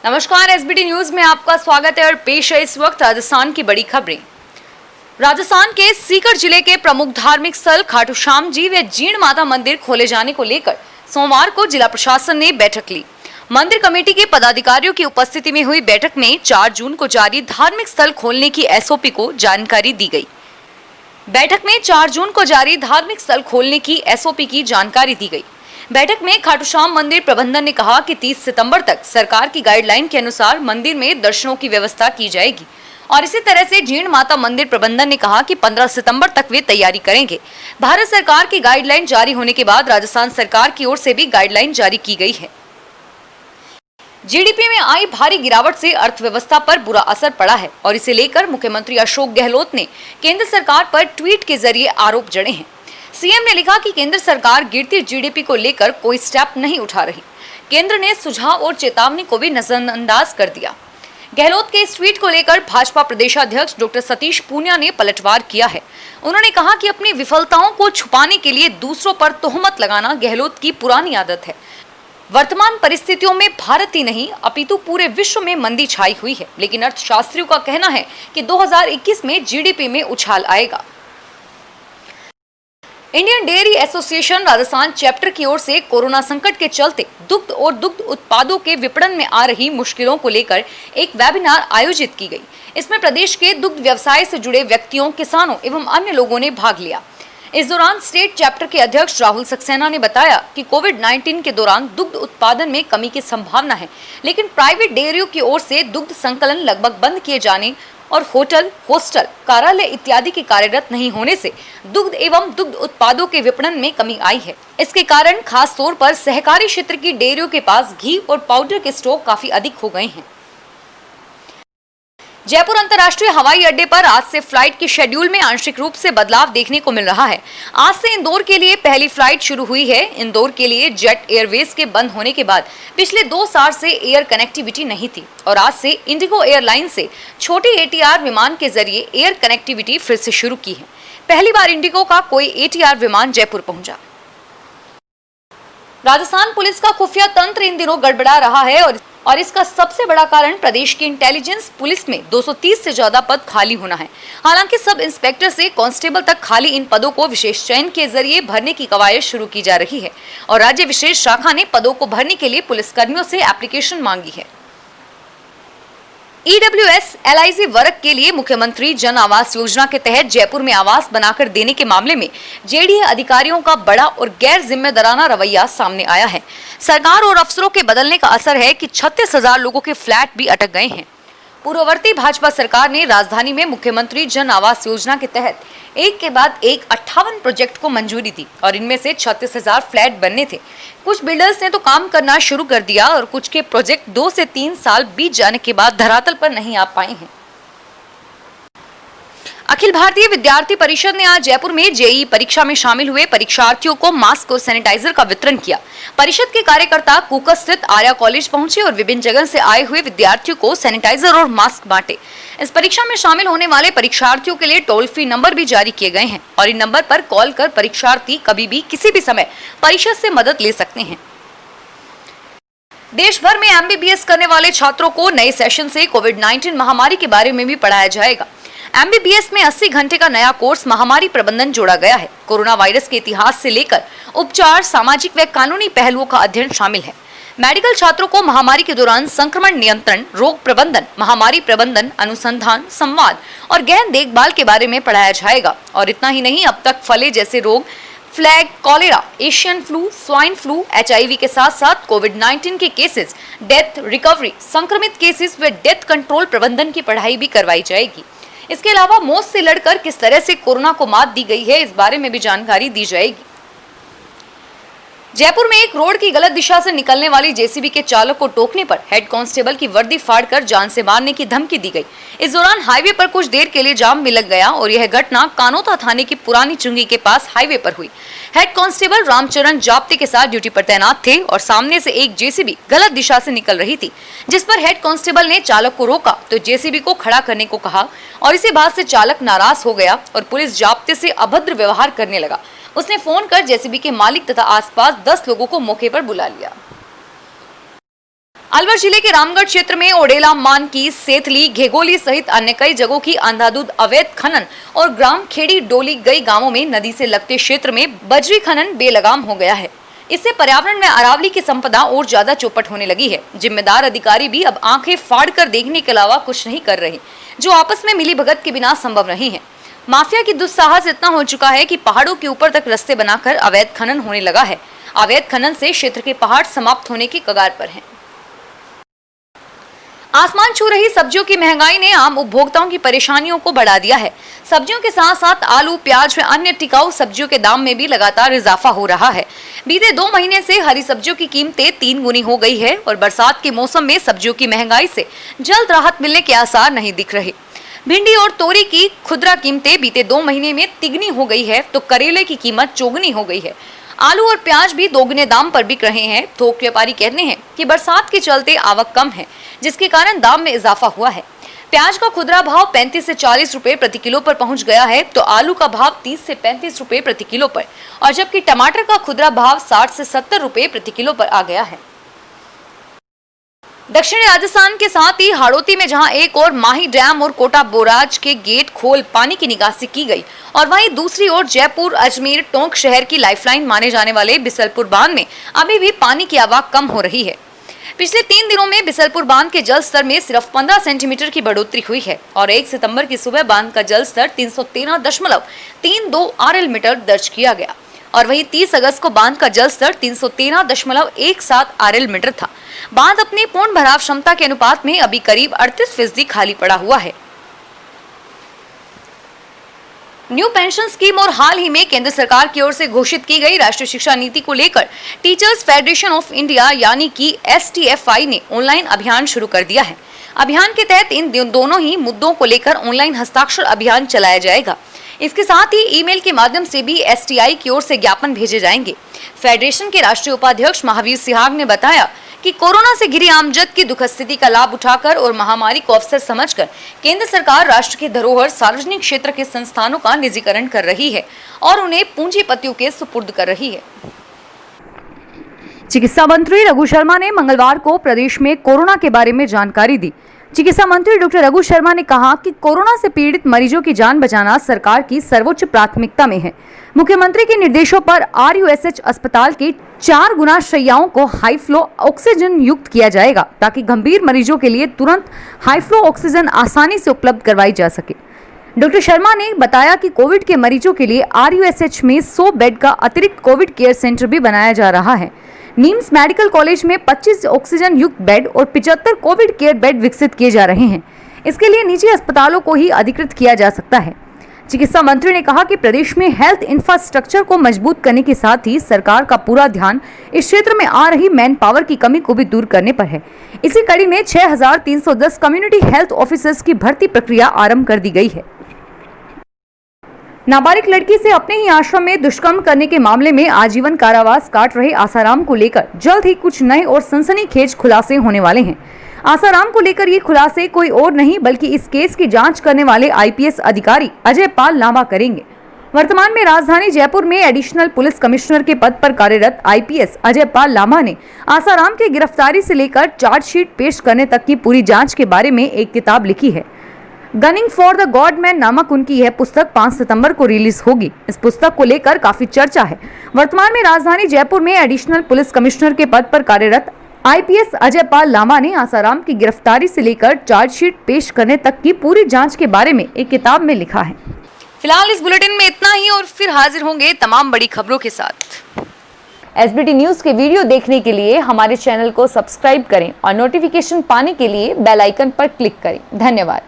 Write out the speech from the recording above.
नमस्कार, SBT news में आपका स्वागत है और पेश है इस वक्त राजस्थान की बड़ी खबरें। राजस्थान के सीकर जिले के प्रमुख धार्मिक स्थल खाटू श्याम जी व जीण माता मंदिर खोले जाने को लेकर सोमवार को जिला प्रशासन ने बैठक ली। मंदिर कमेटी के पदाधिकारियों की उपस्थिति में हुई बैठक में 4 जून को जारी धार्मिक स्थल खोलने की एसओपी को जानकारी दी गई। बैठक में 4 जून को जारी धार्मिक स्थल खोलने की एसओपी की जानकारी दी गई। बैठक में खाटू श्याम मंदिर प्रबंधन ने कहा कि 30 सितंबर तक सरकार की गाइडलाइन के अनुसार मंदिर में दर्शनों की व्यवस्था की जाएगी और इसी तरह से जीण माता मंदिर प्रबंधन ने कहा कि 15 सितंबर तक वे तैयारी करेंगे। भारत सरकार की गाइडलाइन जारी होने के बाद राजस्थान सरकार की ओर से भी गाइडलाइन जारी की गई है। जीडीपी में आई भारी गिरावट से अर्थव्यवस्था पर बुरा असर पड़ा है और इसे लेकर मुख्यमंत्री अशोक गहलोत ने केंद्र सरकार पर ट्वीट के जरिए आरोप जड़े हैं। सीएम ने लिखा कि केंद्र सरकार गिरती जीडीपी को लेकर कोई स्टेप नहीं उठा रही। केंद्र ने सुझाव और चेतावनी को भी नजरअंदाज कर दिया। गहलोत के इस ट्वीट को लेकर भाजपा प्रदेशाध्यक्ष डॉक्टर सतीश पूनिया ने पलटवार किया है। उन्होंने कहा कि अपनी विफलताओं को छुपाने के लिए दूसरों पर तोहमत लगाना गहलोत की पुरानी आदत है। वर्तमान परिस्थितियों में भारत ही नहीं अपितु पूरे विश्व में मंदी छाई हुई है, लेकिन अर्थशास्त्रियों का कहना है कि 2021 में जीडीपी में उछाल आएगा। Indian dairy association Rajasthan chapter की ओर से कोरोना संकट के चलते दुग्ध और दुग्ध उत्पादों के विपणन में आ रही मुश्किलों को लेकर एक वेबिनार आयोजित की गई। इसमें प्रदेश के दुग्ध व्यवसाय से जुड़े व्यक्तियों, किसानों एवं अन्य लोगों ने भाग लिया। इस दौरान स्टेट चैप्टर के अध्यक्ष राहुल सक्सेना ने बताया कि कोविड-19 के दौरान दुग्ध उत्पादन में कमी की संभावना है, लेकिन प्राइवेट डेयरियों की ओर से दुग्ध संकलन लगभग बंद किए जाने और होटल, हॉस्टल, कार्यालय इत्यादि के कार्यरत नहीं होने से दुग्ध एवं दुग्ध उत्पादों के विपणन में कमी आई है। इसके कारण खास तौर पर सहकारी क्षेत्र की डेयरियों के पास घी और पाउडर के स्टॉक काफी अधिक हो गए हैं। जयपुर अंतर्राष्ट्रीय हवाई अड्डे पर आज से फ्लाइट की शेड्यूल में आंशिक रूप से बदलाव देखने को मिल रहा है। आज से इंदौर के लिए पहली फ्लाइट शुरू हुई है। इंदौर के लिए जेट एयरवेज के बंद होने के बाद पिछले 2 साल से एयर कनेक्टिविटी नहीं थी और आज से इंडिगो एयरलाइन से छोटी एटीआर विमान के जरिए एयर कनेक्टिविटी फिर से शुरू की है। पहली बार इंडिगो का कोई एटीआर विमान जयपुर पहुंचा। राजस्थान पुलिस का खुफिया तंत्र इन दिनों गड़बड़ा रहा है और इसका सबसे बड़ा कारण प्रदेश की इंटेलिजेंस पुलिस में 230 से ज्यादा पद खाली होना है। हालांकि सब इंस्पेक्टर से कांस्टेबल तक खाली इन पदों को विशेष चयन के जरिए भरने की कवायद शुरू की जा रही है और राज्य विशेष शाखा ने पदों को भरने के लिए पुलिसकर्मियों से एप्लीकेशन मांगी है। ईडब्ल्यूएस एलआईसी वर्ग के लिए मुख्यमंत्री जन आवास योजना के तहत जयपुर में आवास बनाकर देने के मामले में जेडीए अधिकारियों का बड़ा और गैर जिम्मेदाराना रवैया सामने आया है। सरकार और अफसरों के बदलने का असर है कि 36,000 लोगों के फ्लैट भी अटक गए हैं। पूर्ववर्ती भाजपा सरकार ने राजधानी में मुख्यमंत्री जन आवास योजना के तहत एक के बाद एक 58 प्रोजेक्ट को मंजूरी दी और इनमें से 36,000 फ्लैट बनने थे। कुछ बिल्डर्स ने तो काम करना शुरू कर दिया और कुछ के प्रोजेक्ट 2 से 3 साल बीत जाने के बाद धरातल पर नहीं आ पाए हैं। अखिल भारतीय विद्यार्थी परिषद ने आज जयपुर में जेईई परीक्षा में शामिल हुए परीक्षार्थियों को मास्क और सैनिटाइजर का वितरण किया। परिषद के कार्यकर्ता कूकर स्थित आर्या कॉलेज पहुंचे और विभिन्न जगह से आए हुए विद्यार्थियों को सैनिटाइजर और मास्क बांटे। इस परीक्षा में शामिल होने वाले परीक्षार्थियों के लिए टोल फ्री नंबर भी जारी किए गए हैं और इन नंबर पर कॉल कर परीक्षार्थी कभी भी किसी भी समय परिषद से मदद ले सकते हैं। देश भर में एमबीबीएस करने वाले छात्रों को नए सेशन से कोविड-19 महामारी के बारे में भी पढ़ाया जाएगा। एमबीबीएस में 80 घंटे का नया कोर्स महामारी प्रबंधन जोड़ा गया है। कोरोना वायरस के इतिहास से लेकर उपचार, सामाजिक व कानूनी पहलुओं का अध्ययन शामिल है। मेडिकल छात्रों को महामारी के दौरान संक्रमण नियंत्रण, रोग प्रबंधन, महामारी प्रबंधन, अनुसंधान, संवाद और गहन देखभाल के बारे में पढ़ाया जाएगा। और इतना ही नहीं, अब तक फले जैसे रोग, flag, cholera, Asian flu, swine flu, HIV के साथ साथ कोविड-19 के केसेस, डेथ रिकवरी, संक्रमित केसेस व डेथ कंट्रोल प्रबंधन की पढ़ाई भी करवाई जाएगी। इसके अलावा मौत से लड़कर किस तरह से कोरोना को मात दी गई है, इस बारे में भी जानकारी दी जाएगी। जयपुर में एक रोड की गलत दिशा से निकलने वाली जेसीबी के चालक को टोकने पर हेड कांस्टेबल की वर्दी फाड़कर जान से मारने की धमकी दी गई। इस दौरान हाईवे पर कुछ देर के लिए जाम भी लग गया और यह घटना कानोता थाने की पुरानी चुंगी के पास हाईवे पर हुई। हेड कांस्टेबल रामचरण जाप्ते के साथ ड्यूटी पर तैनात थे और सामने से एक जेसीबी गलत दिशा से निकल रही थी, जिस पर हेड कांस्टेबल ने चालक को रोका तो जेसीबी को खड़ा करने को कहा और इसी बात से चालक नाराज हो गया और पुलिस जाप्ते से अभद्र व्यवहार करने लगा। उसने फोन कर जेसीबी के मालिक तथा आसपास 10 लोगों को मौके पर बुला लिया। अलवर जिले के रामगढ़ क्षेत्र में ओडेला, मानकी, सेथली, घेगोली सहित अन्य कई जगहों की अंधाधुंध अवैध खनन और ग्राम खेड़ी डोली कई गांवों में नदी से लगते क्षेत्र में बजरी खनन बेलगाम हो गया है। इससे पर्यावरण में अरावली की संपदा और ज्यादा चौपट होने लगी है। जिम्मेदार अधिकारी भी अब आंखें फाड़ कर देखने के अलावा कुछ नहीं कर रहे, जो आपस में मिलीभगत के बिना संभव नहीं है। माफिया की दुस्साहस इतना हो चुका है कि पहाड़ों के ऊपर तक रास्ते बनाकर अवैध खनन होने लगा है। अवैध खनन से क्षेत्र के पहाड़ समाप्त होने की कगार पर हैं। आसमान छू रही सब्जियों की महंगाई ने आम उपभोक्ताओं की परेशानियों को बढ़ा दिया है। सब्जियों के साथ साथ आलू, प्याज व अन्य टिकाऊ सब्जियों के दाम में भी लगातार इजाफा हो रहा है। बीते 2 महीने से हरी सब्जियों की कीमतें 3 गुनी हो गई है और बरसात के मौसम में सब्जियों की महंगाई से जल्द राहत मिलने के आसार नहीं दिख रहे। भिंडी और तोरी की खुदरा कीमतें बीते 2 महीने में तिगनी हो गई है तो करेले की कीमत चौगुनी हो गई है। आलू और प्याज भी दोगुने दाम पर बिक रहे हैं। थोक व्यापारी कहते हैं कि बरसात के चलते आवक कम है, जिसके कारण दाम में इजाफा हुआ है। प्याज का खुदरा भाव 35 से 40 रुपए प्रति किलो पर पहुंच गया है तो आलू का भाव 30 से 35 रुपए प्रति किलो पर, और जबकि टमाटर का खुदरा भाव 60 से 70 रुपए प्रति किलो पर आ गया है। दक्षिणी राजस्थान के साथ ही हाड़ौती में जहां एक और माही डैम और कोटा बोराज के गेट खोल पानी की निकासी की गई, और वहीं दूसरी ओर जयपुर, अजमेर, टोंक शहर की लाइफलाइन माने जाने वाले बिसलपुर बांध में अभी भी पानी की आवक कम हो रही है। पिछले 3 दिनों में बिसलपुर बांध के जल स्तर में सिर्फ 15 सेंटीमीटर की बढ़ोतरी हुई है और 1 सितंबर की सुबह बांध का जल स्तर 313.32 RL मीटर दर्ज किया गया, और वहीं 30 अगस्त को बांध का जल स्तर 313.17 RL मीटर था। बांध अपनी पूर्ण भराव क्षमता के अनुपात में अभी करीब 38% खाली पड़ा हुआ है। न्यू पेंशन स्कीम और हाल ही में केंद्र सरकार की ओर से घोषित की गई राष्ट्रीय शिक्षा नीति को लेकर टीचर्स फेडरेशन ऑफ इंडिया यानी कि STFI ने ऑनलाइन अभियान शुरू कर दिया है। अभियान के तहत इन दोनों ही मुद्दों को लेकर ऑनलाइन हस्ताक्षर अभियान चलाया जाएगा। इसके साथ ही ईमेल के माध्यम से भी STI की ओर से ज्ञापन भेजे जाएंगे। फेडरेशन के राष्ट्रीय उपाध्यक्ष महावीर सिहाग ने बताया कि कोरोना से घिरी आमजद की दुखद स्थिति का लाभ उठाकर और महामारी को अवसर समझकर केंद्र सरकार राष्ट्र की धरोहर सार्वजनिक क्षेत्र के संस्थानों का निजीकरण कर रही है और उन्हें पूंजीपतियों के सुपुर्द कर रही है। चिकित्सा मंत्री रघु शर्मा ने मंगलवार को प्रदेश में कोरोना के बारे में जानकारी दी। चिकित्सा मंत्री डॉक्टर रघु शर्मा ने कहा कि कोरोना से पीड़ित मरीजों की जान बचाना सरकार की सर्वोच्च प्राथमिकता में है। मुख्यमंत्री के निर्देशों पर RUSH अस्पताल के 4 गुना शैय्याओं को हाई फ्लो ऑक्सीजन युक्त किया जाएगा ताकि गंभीर मरीजों के लिए तुरंत हाई फ्लो ऑक्सीजन आसानी से उपलब्ध करवाई जा सके। डॉक्टर शर्मा ने बताया कि कोविड के मरीजों के लिए RUSH में 100 बेड का अतिरिक्त कोविड केयर सेंटर भी बनाया जा रहा है। नीम्स मेडिकल कॉलेज में 25 ऑक्सीजन युक्त बेड और 75 कोविड केयर बेड विकसित किए जा रहे हैं। इसके लिए निजी अस्पतालों को ही अधिकृत किया जा सकता है। चिकित्सा मंत्री ने कहा कि प्रदेश में हेल्थ इंफ्रास्ट्रक्चर को मजबूत करने के साथ ही सरकार का पूरा ध्यान इस क्षेत्र में आ रही मैन पावर की कमी को भी दूर करने पर है। इसी कड़ी में 6310 कम्युनिटी हेल्थ ऑफिसर्स की भर्ती प्रक्रिया आरंभ कर दी गई है। नाबालिग लड़की से अपने ही आश्रम में दुष्कर्म करने के मामले में आजीवन कारावास काट रहे आसाराम को लेकर जल्द ही कुछ नए और सनसनीखेज खुलासे होने वाले हैं। आसाराम को लेकर ये खुलासे कोई और नहीं बल्कि इस केस की जांच करने वाले IPS अधिकारी अजय पाल लांबा करेंगे। वर्तमान में राजधानी जयपुर में एडिशनल पुलिस कमिश्नर के पद पर कार्यरत IPS अजय पाल लांबा ने आसाराम की गिरफ्तारी से लेकर चार्जशीट पेश करने तक की पूरी जांच के बारे में एक किताब लिखी है। Gunning for the God man नामक उनकी यह पुस्तक 5 सितंबर को रिलीज होगी। इस पुस्तक को लेकर काफी चर्चा है। वर्तमान में राजधानी जयपुर में एडिशनल पुलिस कमिश्नर के पद पर कार्यरत IPS अजय पाल लांबा ने आसाराम की गिरफ्तारी से लेकर चार्जशीट पेश करने तक की पूरी जांच के बारे में एक किताब में लिखा है। फिलहाल इस बुलेटिन में इतना ही और फिर हाजिर होंगे तमाम बड़ी खबरों के साथ। SBT न्यूज के वीडियो देखने के लिए हमारे चैनल को सब्सक्राइब करें और नोटिफिकेशन पाने के लिए बेल आइकन पर क्लिक करें। धन्यवाद।